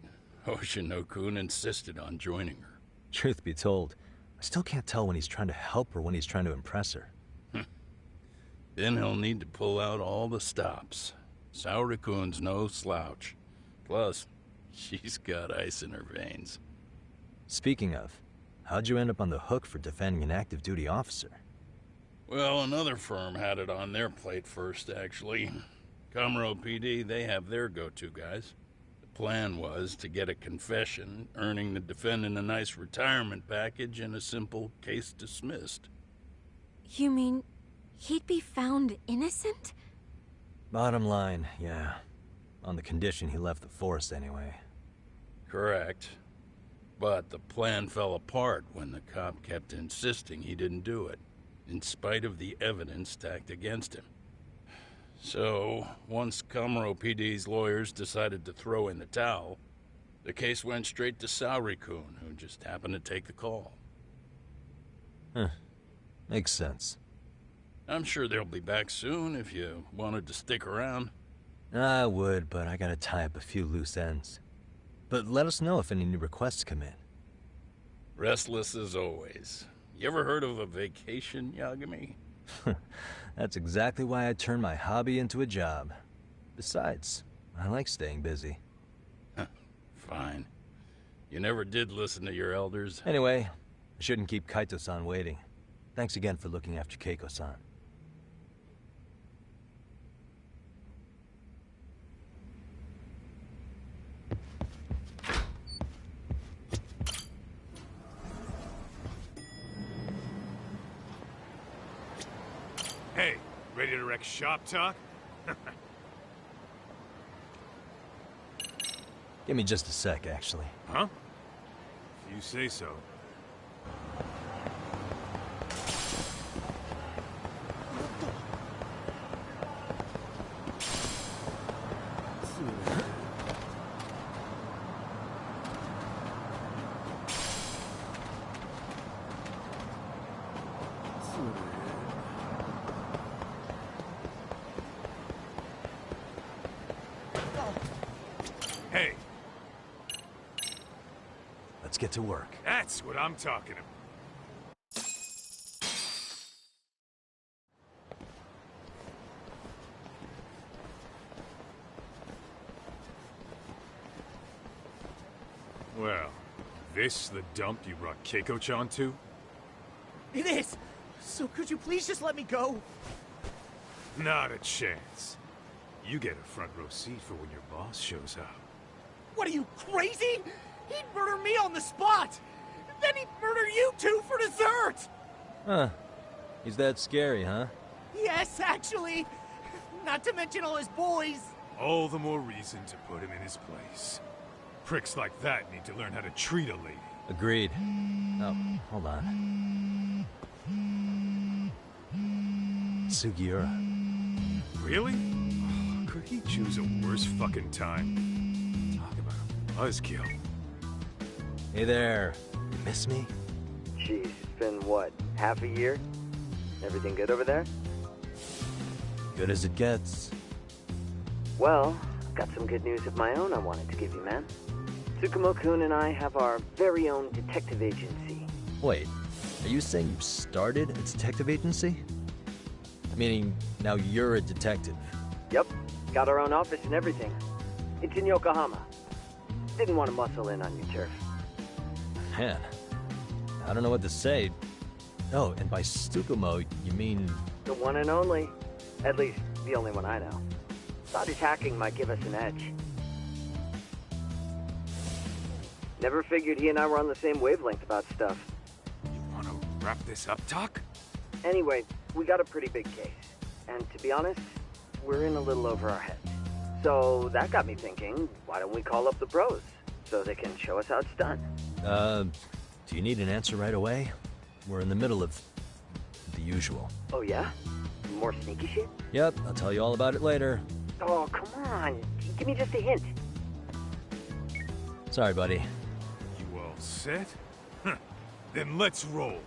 Hoshino-kun insisted on joining her. Truth be told, I still can't tell when he's trying to help or when he's trying to impress her. Then he'll need to pull out all the stops. Saori-kun's no slouch. Plus, she's got ice in her veins. Speaking of, how'd you end up on the hook for defending an active duty officer? Well, another firm had it on their plate first, actually. Comro PD, they have their go-to guys. The plan was to get a confession, earning the defendant a nice retirement package and a simple case dismissed. You mean he'd be found innocent? Bottom line, yeah. On the condition he left the force anyway. Correct. But the plan fell apart when the cop kept insisting he didn't do it, in spite of the evidence stacked against him. So, once Comro PD's lawyers decided to throw in the towel, the case went straight to Saori-kun, who just happened to take the call. Huh. Makes sense. I'm sure they'll be back soon if you wanted to stick around. I would, but I gotta tie up a few loose ends. But let us know if any new requests come in. Restless as always. You ever heard of a vacation, Yagami? That's exactly why I turned my hobby into a job. Besides, I like staying busy. Fine. You never did listen to your elders. Anyway, I shouldn't keep Kaito-san waiting. Thanks again for looking after Keiko-san. Hey, ready to wreck shop talk? Give me just a sec, actually. Huh? If you say so. Hey. Let's get to work. That's what I'm talking about. Well, this the dump you brought Keiko-chan to? It is! So could you please just let me go? Not a chance. You get a front row seat for when your boss shows up. What are you, crazy? He'd murder me on the spot! Then he'd murder you two for dessert! Huh. He's that scary, huh? Yes, actually. Not to mention all his boys. All the more reason to put him in his place. Pricks like that need to learn how to treat a lady. Agreed. Oh, hold on. Sugiura. Really? Could he choose a worse fucking time? Talk about a buzzkill. Hey there. You miss me? Jeez, it's been what, half a year? Everything good over there? Good as it gets. Well, I've got some good news of my own I wanted to give you, man. Tsukumo-kun and I have our very own detective agency. Wait, are you saying you started a detective agency? Meaning, now you're a detective? Yep, got our own office and everything. It's in Yokohama. Didn't want to muscle in on your turf. Man, I don't know what to say. Oh, and by Tsukumo, you mean... The one and only. At least, the only one I know. Thought his hacking might give us an edge. Never figured he and I were on the same wavelength about stuff. You want to wrap this up, Doc? Anyway, we got a pretty big case. And to be honest, we're in a little over our heads. So that got me thinking, why don't we call up the bros so they can show us how it's done? Do you need an answer right away? We're in the middle of the usual. Oh yeah? More sneaky shit? Yep, I'll tell you all about it later. Oh, come on. Give me just a hint. Sorry, buddy. You all set? Then let's roll.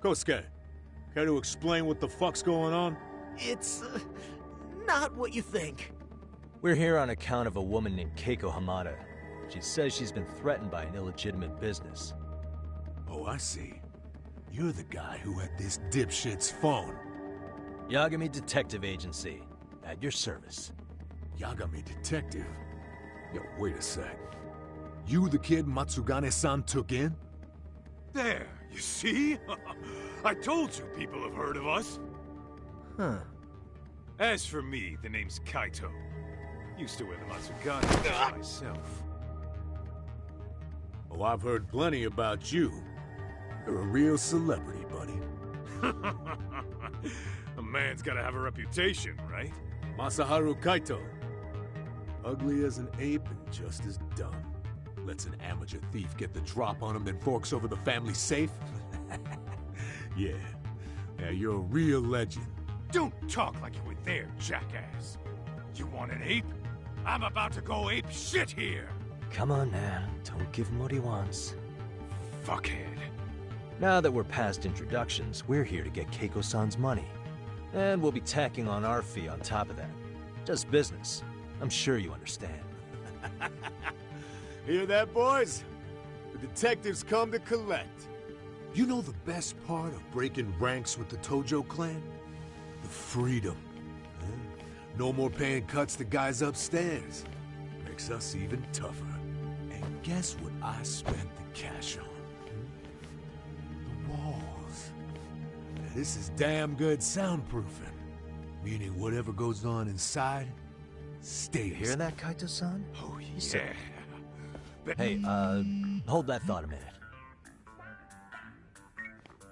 Kosuke, care to explain what the fuck's going on? It's not what you think. We're here on account of a woman named Keiko Hamada. She says she's been threatened by an illegitimate business. Oh, I see. You're the guy who had this dipshit's phone. Yagami Detective Agency. At your service. Yagami Detective? Yo, wait a sec. You the kid Matsugane-san took in? There, you see? I told you people have heard of us. Huh. As for me, the name's Kaito. Used to wear the Matsugane myself. Oh, I've heard plenty about you. You're a real celebrity, buddy. A man's gotta have a reputation, right? Masaharu Kaito. Ugly as an ape and just as dumb. Lets an amateur thief get the drop on him, then forks over the family safe? Yeah. Yeah, you're a real legend. Don't talk like you were there, jackass. You want an ape? I'm about to go ape shit here. Come on, man. Don't give him what he wants. Fuckhead. Now that we're past introductions, we're here to get Keiko-san's money. And we'll be tacking on our fee on top of that. Just business. I'm sure you understand. Hear that, boys? The detectives come to collect. You know the best part of breaking ranks with the Tojo clan? The freedom. Huh? No more paying cuts to guys upstairs. Makes us even tougher. And guess what I spent the cash on? The walls. Now, this is damn good soundproofing. Meaning whatever goes on inside, stays. You hear that, Kaito-san? Oh, yeah. Hey, hold that thought a minute.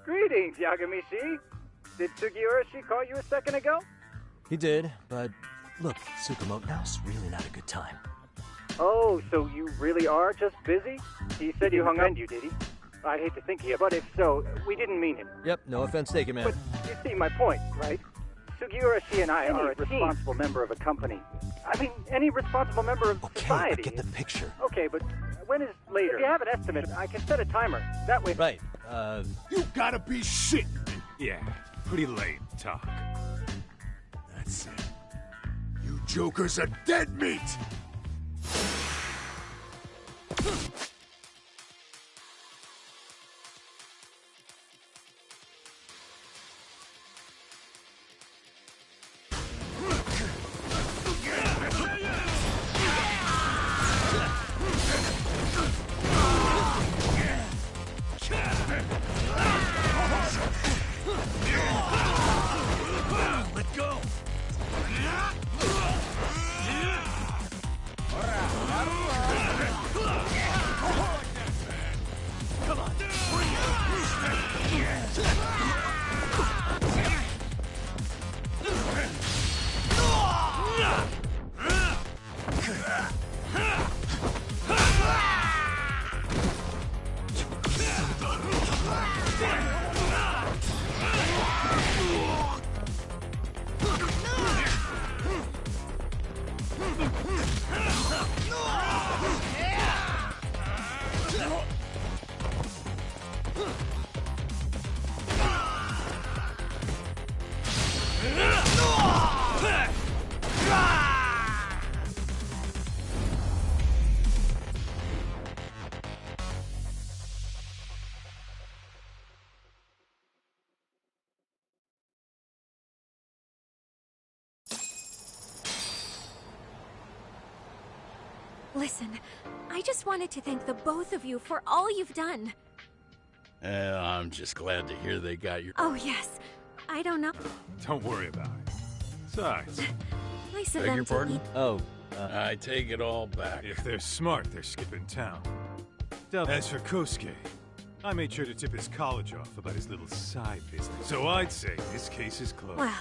Greetings, Yagami-shi. Did Sugiura-shi call you a second ago? He did, but look, Tsukumo, now's really not a good time. Oh, so you really are just busy? He said you hung on you, did he? I'd hate to think he, but if so, we didn't mean him. Yep, no offense taken, man. But you see my point, right? Sugiura-shi and I are a responsible member of a company. I mean, any responsible member of society. I get the picture. Okay, but when is later? If you have an estimate, I can set a timer. That way... Right, You gotta be shitting me. Yeah, pretty lame talk. That's it. You jokers are dead meat! Let go! Come on, bring Listen, I just wanted to thank the both of you for all you've done. I'm just glad to hear they got your... Oh, yes. I don't know. Don't worry about it. Besides... Nice of Beg them your to pardon? eat. Oh, I take it all back. If they're smart, they're skipping town. As for Kosuke, I made sure to tip his college off about his little side business. So I'd say this case is closed. Well,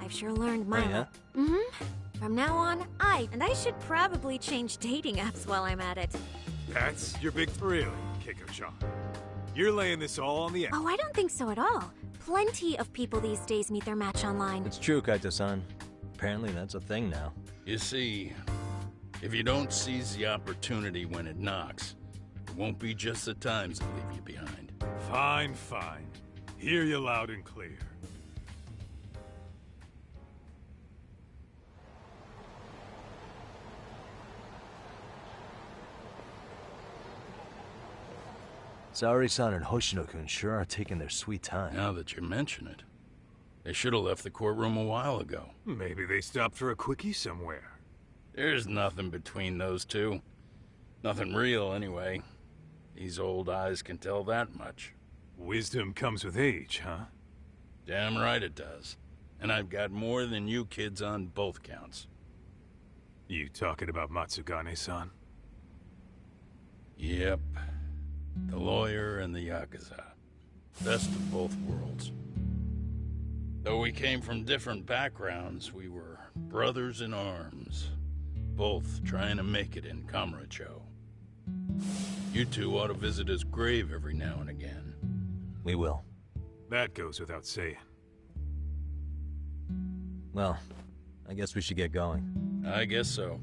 I've sure learned my... Oh, yeah? Mm-hmm. From now on, and I should probably change dating apps while I'm at it. That's your big... Really, Keiko-chan. You're laying this all on the... Oh, I don't think so at all. Plenty of people these days meet their match online. It's true, Kaito-san. Apparently that's a thing now. You see, if you don't seize the opportunity when it knocks, it won't be just the times that leave you behind. Fine, fine. Hear you loud and clear. Saori-san and Hoshino-kun sure are taking their sweet time. Now that you mention it, they should have left the courtroom a while ago. Maybe they stopped for a quickie somewhere. There's nothing between those two. Nothing real, anyway. These old eyes can tell that much. Wisdom comes with age, huh? Damn right it does. And I've got more than you kids on both counts. You talking about Matsugane-san? Yep. The lawyer and the Yakuza. Best of both worlds. Though we came from different backgrounds, we were brothers in arms. Both trying to make it in Kamurocho. You two ought to visit his grave every now and again. We will. That goes without saying. Well, I guess we should get going. I guess so.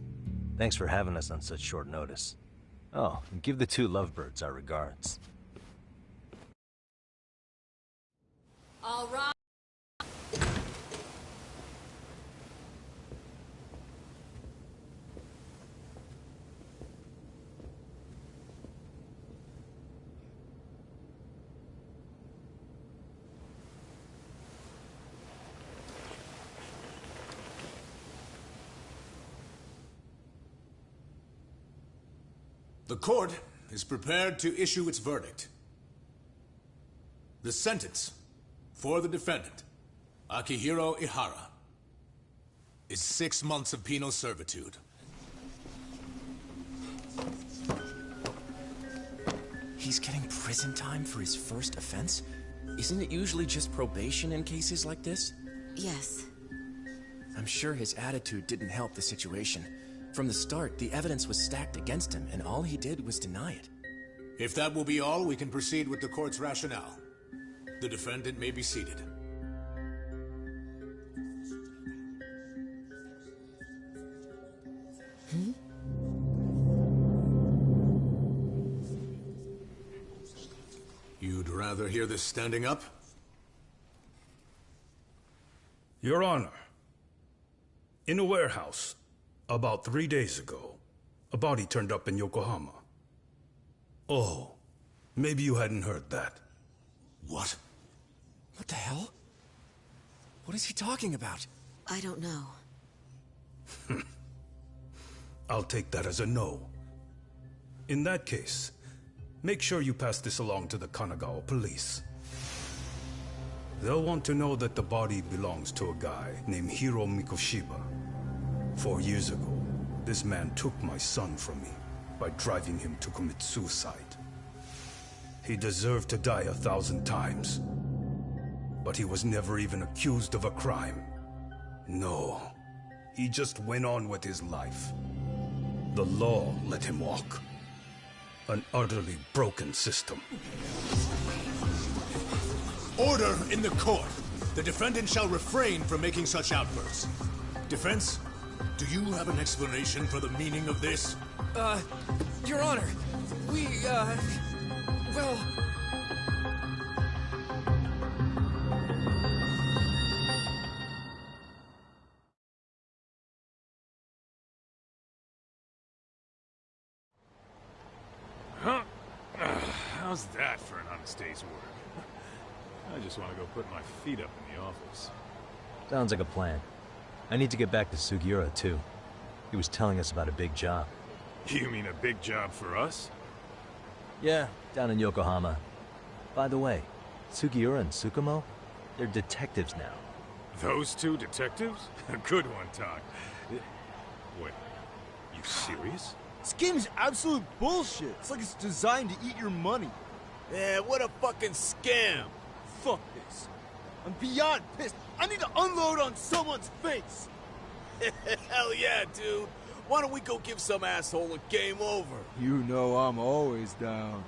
Thanks for having us on such short notice. Oh, and give the two lovebirds our regards. All right. The court is prepared to issue its verdict. The sentence for the defendant, Akihiro Ihara, is 6 months of penal servitude. He's getting prison time for his first offense? Isn't it usually just probation in cases like this? Yes. I'm sure his attitude didn't help the situation. From the start, the evidence was stacked against him, and all he did was deny it. If that will be all, we can proceed with the court's rationale. The defendant may be seated. You'd rather hear this standing up? Your Honor, in a warehouse, about 3 days ago, a body turned up in Yokohama. Oh, maybe you hadn't heard that. What? What the hell? What is he talking about? I don't know. I'll take that as a no. In that case, make sure you pass this along to the Kanagawa police. They'll want to know that the body belongs to a guy named Hiro Mikoshiba. 4 years ago, this man took my son from me by driving him to commit suicide. He deserved to die 1,000 times, but he was never even accused of a crime. No, he just went on with his life. The law let him walk. An utterly broken system. Order in the court! The defendant shall refrain from making such outbursts. Defense? Do you have an explanation for the meaning of this? Your Honor, well... Huh? How's that for an honest day's work? I just want to go put my feet up in the office. Sounds like a plan. I need to get back to Sugiura, too. He was telling us about a big job. You mean a big job for us? Yeah, down in Yokohama. By the way, Sugiura and Tsukumo, they're detectives now. Those two detectives? Good one, Todd. Wait, you serious? This game's absolute bullshit. It's like it's designed to eat your money. Yeah, what a fucking scam. Fuck this. I'm beyond pissed. I need to unload on someone's face. Hell yeah, dude. Why don't we go give some asshole a game over? You know I'm always down.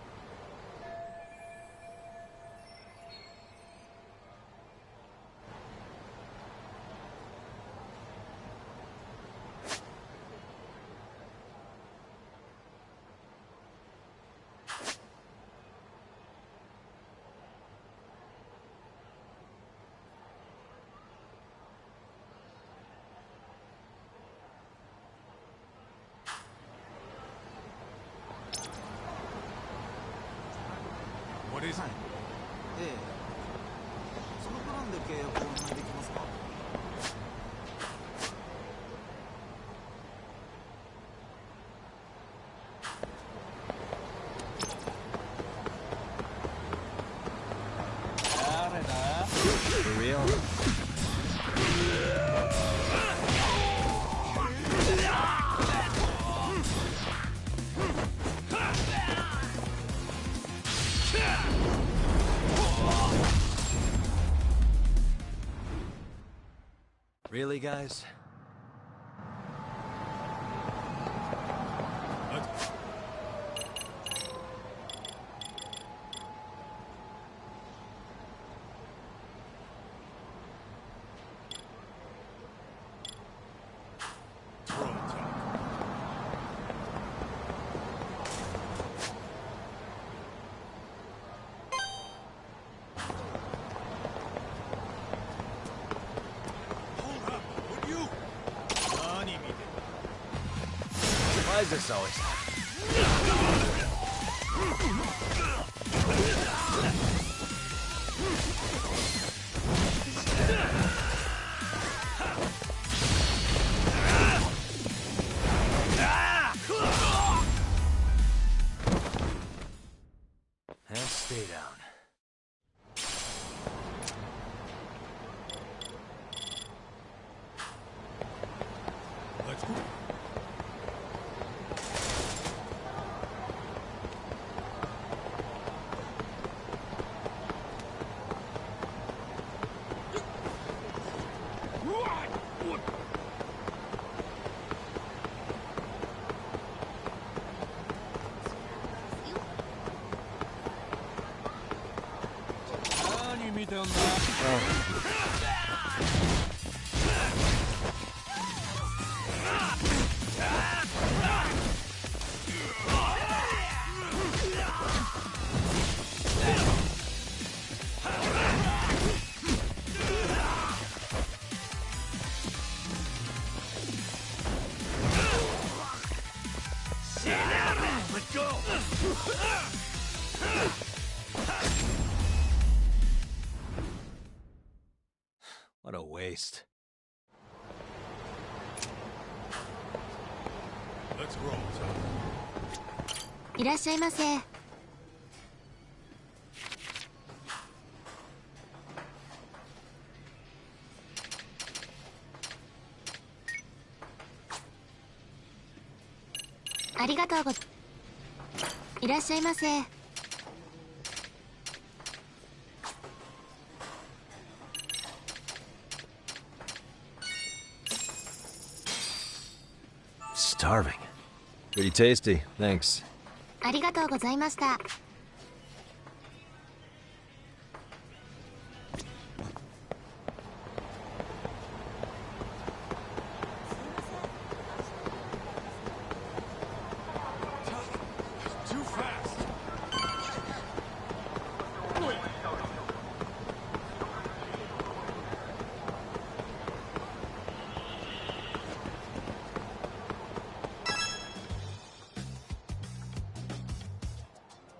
What is it? ええ。そのプランで契約をお願いできますか? For real? Really, guys? Why is this always stay down. Let's go. Let go! What a waste. Let's roll, son. いらっしゃいませ。ありがとうご。いらっしゃいませ。Starving. Pretty tasty, thanks. ありがとうございました。Too fast.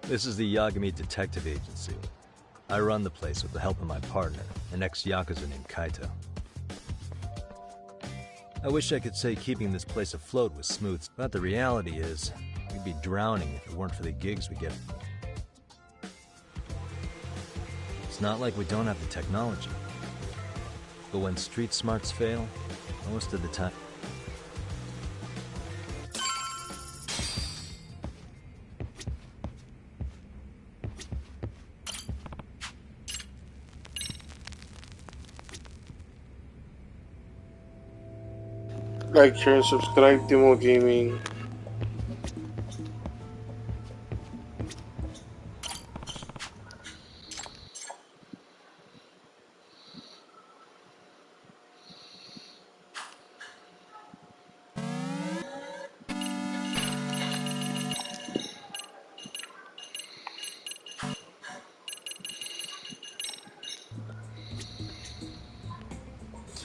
This is the Yagami Detective Agency. I run the place with the help of my partner, an ex-Yakuza named Kaito. I wish I could say keeping this place afloat was smooth, but the reality is, we'd be drowning if it weren't for the gigs we get. It's not like we don't have the technology. But when street smarts fail, most of the time... Like, share, and subscribe, Timo Gaming.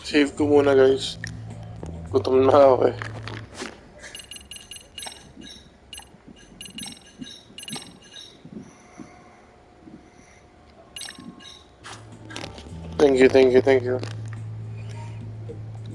Save ko muna, guys. Gutom na ako eh. Thank you.